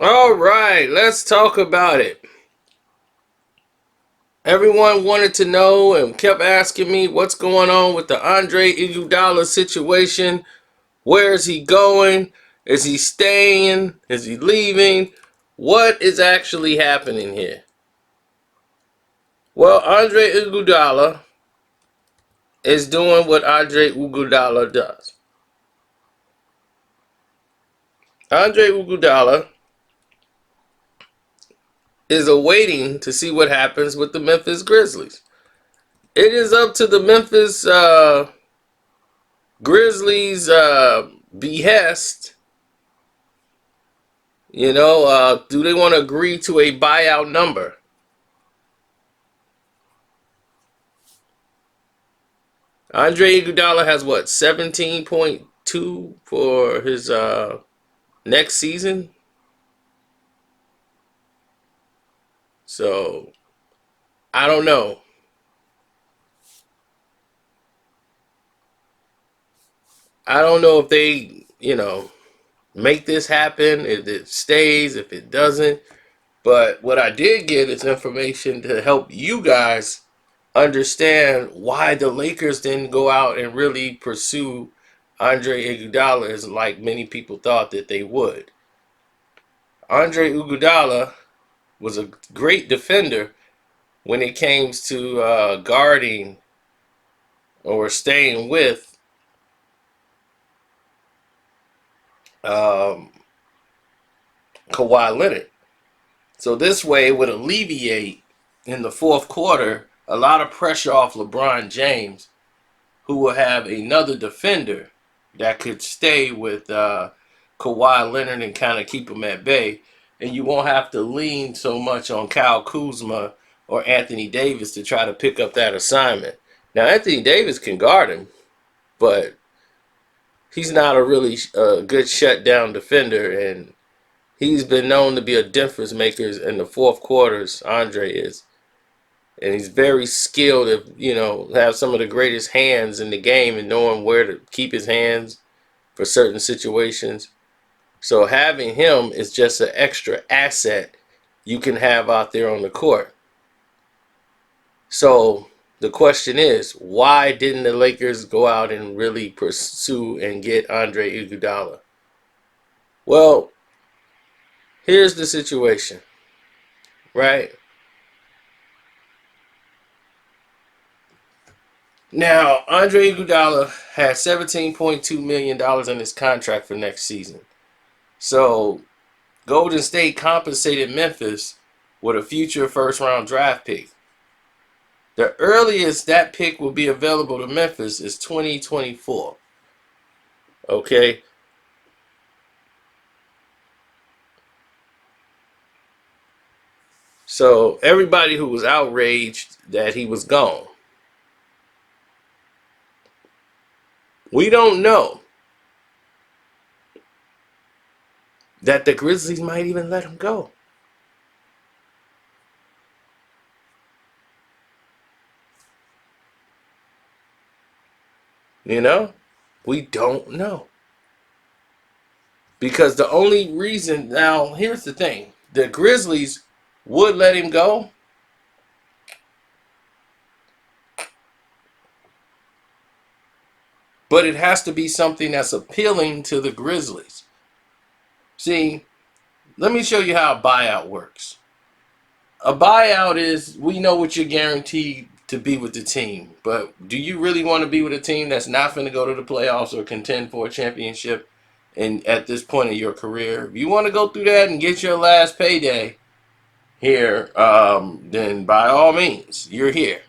All right, let's talk about it. Everyone wanted to know and kept asking me what's going on with the Andre Iguodala situation. Where is he going? Is he staying? Is he leaving? What is actually happening here? Well, Andre Iguodala is doing what Andre Iguodala does. Andre Iguodala is awaiting to see what happens with the Memphis Grizzlies. It is up to the Memphis Grizzlies' behest. Do they want to agree to a buyout number? Andre Iguodala has what, 17.2 for his next season? So, I don't know. I don't know if they, make this happen, if it stays, if it doesn't. But what I did get is information to help you guys understand why the Lakers didn't go out and really pursue Andre Iguodala as like many people thought that they would. Andre Iguodala was a great defender when it came to guarding or staying with um, Kawhi Leonard. So this way it would alleviate in the fourth quarter a lot of pressure off LeBron James, who will have another defender that could stay with Kawhi Leonard and kind of keep him at bay. And you won't have to lean so much on Kyle Kuzma or Anthony Davis to try to pick up that assignment. Now, Anthony Davis can guard him, but he's not a really good shutdown defender, and he's been known to be a difference maker in the fourth quarters. Andre is, and he's very skilled. Have some of the greatest hands in the game and knowing where to keep his hands for certain situations. So having him is just an extra asset you can have out there on the court. So the question is, why didn't the Lakers go out and really pursue and get Andre Iguodala? Well, here's the situation, right? Now, Andre Iguodala has $17.2 million in his contract for next season. So, Golden State compensated Memphis with a future first round draft pick. The earliest that pick will be available to Memphis is 2024. Okay? So, everybody who was outraged that he was gone, we don't know that the Grizzlies might even let him go. You know? We don't know. Because the only reason, now, here's the thing, the Grizzlies would let him go, but it has to be something that's appealing to the Grizzlies. See, let me show you how a buyout works. A buyout is, we know what you're guaranteed to be with the team, but do you really want to be with a team that's not going to go to the playoffs or contend for a championship at this point in your career? If you want to go through that and get your last payday here, then by all means, you're here.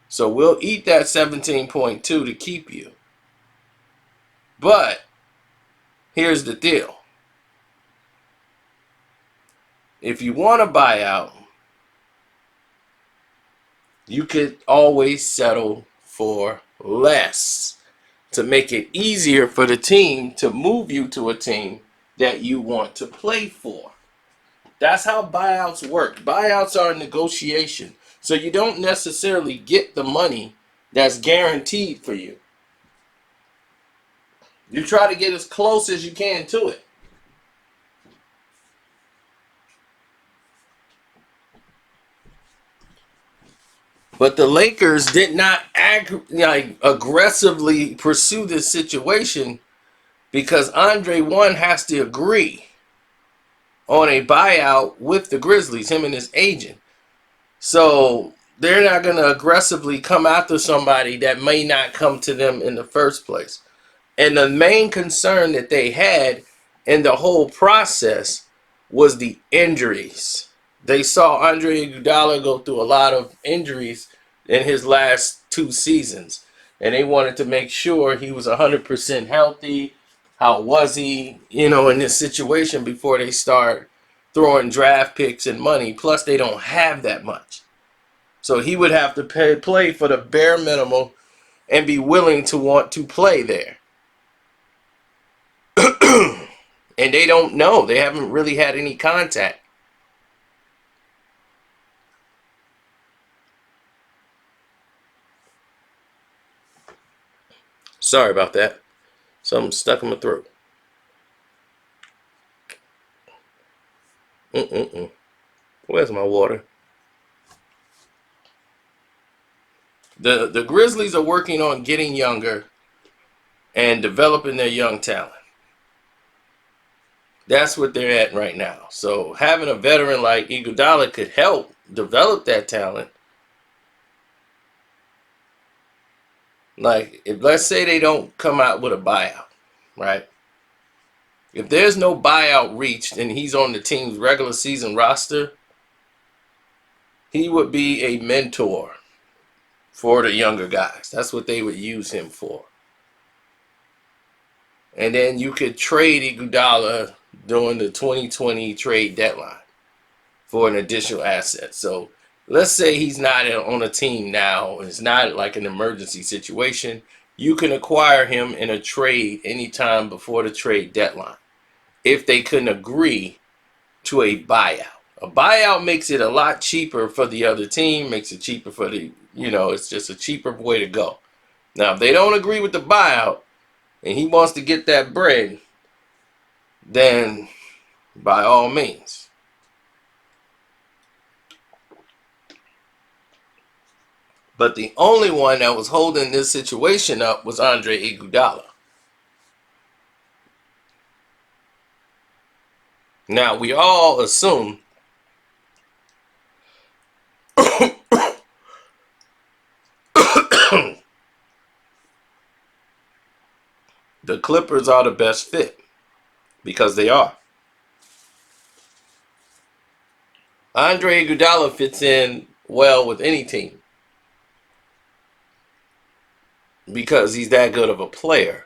So we'll eat that 17.2 to keep you. But here's the deal. If you want a buyout, you could always settle for less to make it easier for the team to move you to a team that you want to play for. That's how buyouts work. Buyouts are a negotiation. So you don't necessarily get the money that's guaranteed for you. You try to get as close as you can to it. But the Lakers did not aggressively pursue this situation because Andre one has to agree on a buyout with the Grizzlies, him and his agent. So they're not going to aggressively come after somebody that may not come to them in the first place. And the main concern that they had in the whole process was the injuries. They saw Andre Iguodala go through a lot of injuries in his last 2 seasons. And they wanted to make sure he was 100% healthy. How was he, in this situation before they start throwing draft picks and money? Plus, they don't have that much. So he would have to play for the bare minimum and be willing to want to play there. And they don't know. They haven't really had any contact. Sorry about that. Something stuck in my throat. Where's my water? The Grizzlies are working on getting younger and developing their young talent. That's what they're at right now. So having a veteran like Iguodala could help develop that talent. Like, if let's say they don't come out with a buyout, right? If there's no buyout reached and he's on the team's regular season roster, he would be a mentor for the younger guys. That's what they would use him for. And then you could trade Iguodala during the 2020 trade deadline for an additional asset. So let's say he's not on a team now. It's not like an emergency situation. You can acquire him in a trade anytime before the trade deadline if they couldn't agree to a buyout. A buyout makes it a lot cheaper for the other team, makes it cheaper for it's just a cheaper way to go. Now, if they don't agree with the buyout and he wants to get that bread, then by all means. But the only one that was holding this situation up was Andre Iguodala. Now, we all assume the Clippers are the best fit because they are. Andre Iguodala fits in well with any team because he's that good of a player.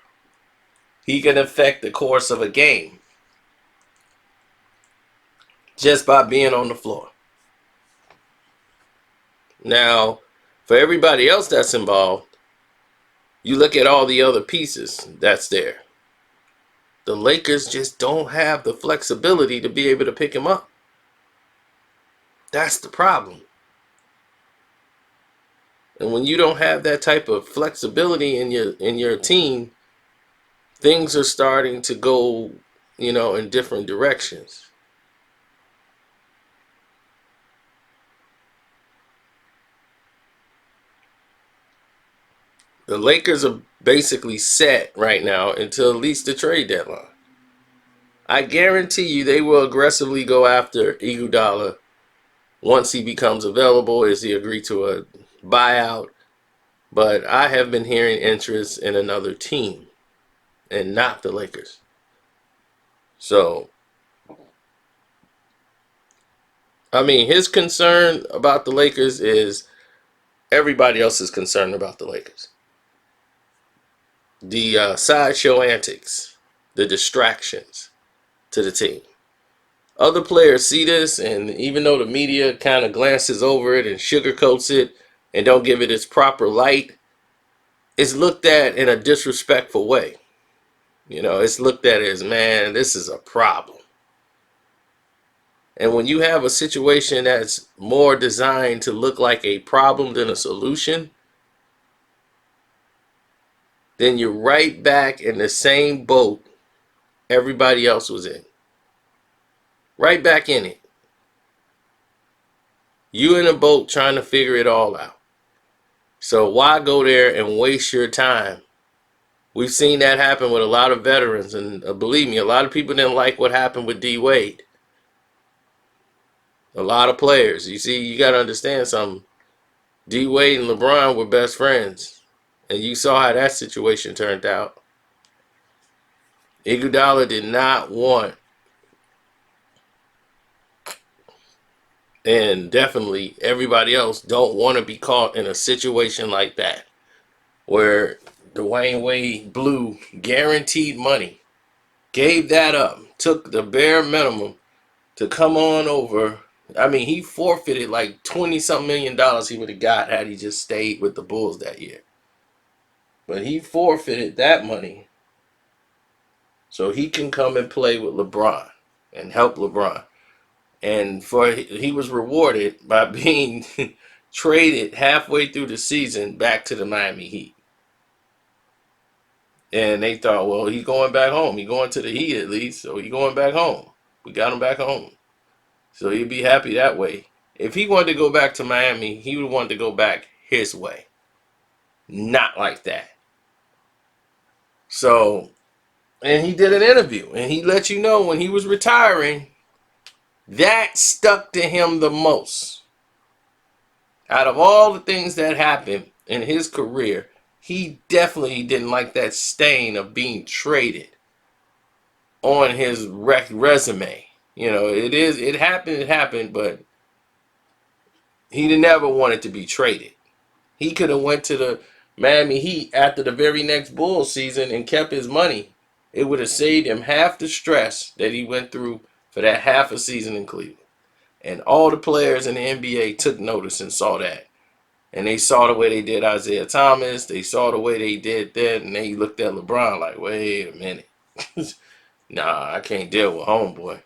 He can affect the course of a game just by being on the floor. Now, for everybody else that's involved, you look at all the other pieces that's there. The Lakers just don't have the flexibility to be able to pick him up. That's the problem. And when you don't have that type of flexibility in your team, things are starting to go, in different directions. The Lakers are basically set right now until at least the trade deadline. I guarantee you they will aggressively go after Iguodala once he becomes available, as he agreed to a buyout. But I have been hearing interest in another team and not the Lakers. So, his concern about the Lakers is everybody else is concerned about the Lakers. The sideshow antics, the distractions to the team. Other players see this, and even though the media kind of glances over it and sugarcoats it and don't give it its proper light, it's looked at in a disrespectful way. It's looked at as, man, this is a problem. And when you have a situation that's more designed to look like a problem than a solution, then you're right back in the same boat everybody else was in. Right back in it. You in a boat trying to figure it all out. So why go there and waste your time? We've seen that happen with a lot of veterans, and believe me, a lot of people didn't like what happened with D Wade. A lot of players. You see, you got to understand something. D Wade and LeBron were best friends, and you saw how that situation turned out. Iguodala did not want, and definitely everybody else don't want to be caught in a situation like that, where Dwayne Wade blew guaranteed money, gave that up, took the bare minimum to come on over. I mean, he forfeited like 20-something million he would have got had he just stayed with the Bulls that year. But he forfeited that money so he can come and play with LeBron and help LeBron. And he was rewarded by being traded halfway through the season back to the Miami Heat. And they thought, well, he's going back home. He's going to the Heat at least, so he's going back home. We got him back home. So he'd be happy that way. If he wanted to go back to Miami, he would want to go back his way. Not like that. So, and he did an interview, and he let you know when he was retiring, that stuck to him the most. Out of all the things that happened in his career, he definitely didn't like that stain of being traded on his resume. You know, it happened, but he never wanted to be traded. He could have went to the Miami Heat after the very next Bulls season and kept his money. It would have saved him half the stress that he went through for that half a season in Cleveland. And all the players in the NBA took notice and saw that. And they saw the way they did Isaiah Thomas. They saw the way they did that. And they looked at LeBron like, wait a minute. Nah, I can't deal with homeboy.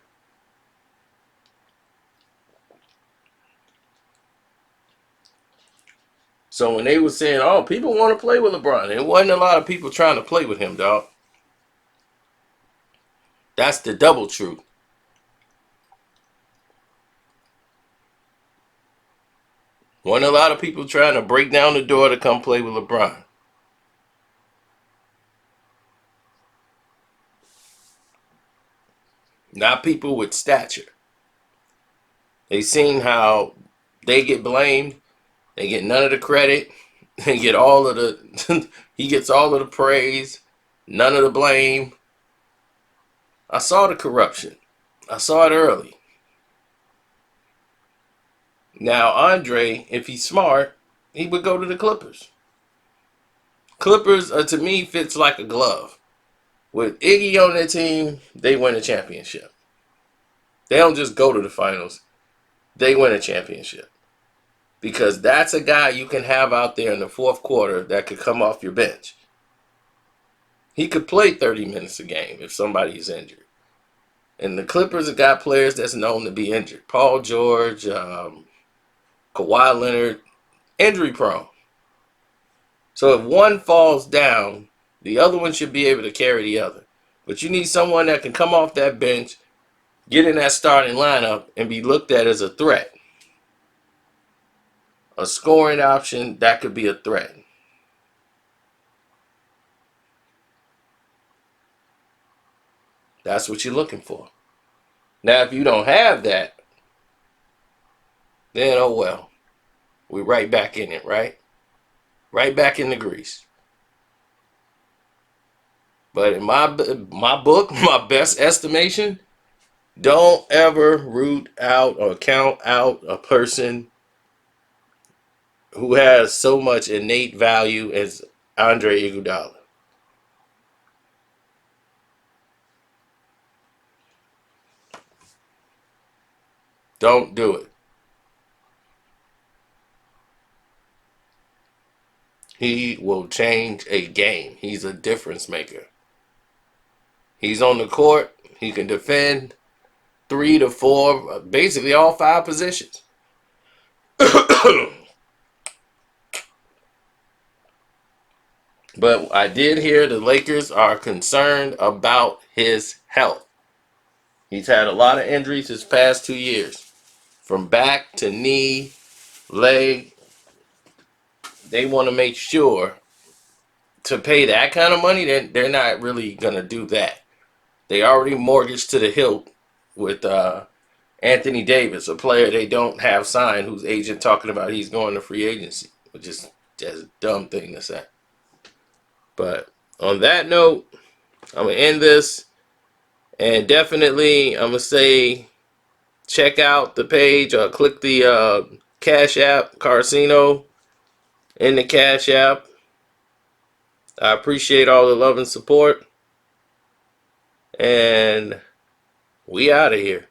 So when they were saying, oh, people want to play with LeBron, there wasn't a lot of people trying to play with him, dog. That's the double truth. Wasn't a lot of people trying to break down the door to come play with LeBron. Not people with stature. They seen how they get blamed. They get none of the credit. They get all of the he gets all of the praise, none of the blame. I saw the corruption. I saw it early. Now Andre, if he's smart, he would go to the Clippers. Clippers, to me, fits like a glove. With Iggy on their team, they win a championship. They don't just go to the finals. They win a championship. Because that's a guy you can have out there in the fourth quarter that could come off your bench. He could play 30 minutes a game if somebody's injured. And the Clippers have got players that's known to be injured. Paul George, Kawhi Leonard, injury prone. So if one falls down, the other one should be able to carry the other. But you need someone that can come off that bench, get in that starting lineup, and be looked at as a threat. A scoring option that could be a threat. That's what you're looking for. Now, if you don't have that, then oh well. We're right back in it, right? Right back in the grease. But in my book, my best estimation, don't ever root out or count out a person who has so much innate value as Andre Iguodala. Don't do it. He will change a game. He's a difference maker. He's on the court. He can defend 3 to 4, basically all 5 positions. But I did hear the Lakers are concerned about his health. He's had a lot of injuries his past 2 years. From back to knee, leg, they want to make sure to pay that kind of money, then they're not really gonna do that. They already mortgaged to the hilt with Anthony Davis, a player they don't have signed, whose agent talking about he's going to free agency, which is just a dumb thing to say. But on that note, I'm gonna end this, and definitely I'm gonna say check out the page or click the Cash App, Carcino, in the Cash App. I appreciate all the love and support, and we out of here.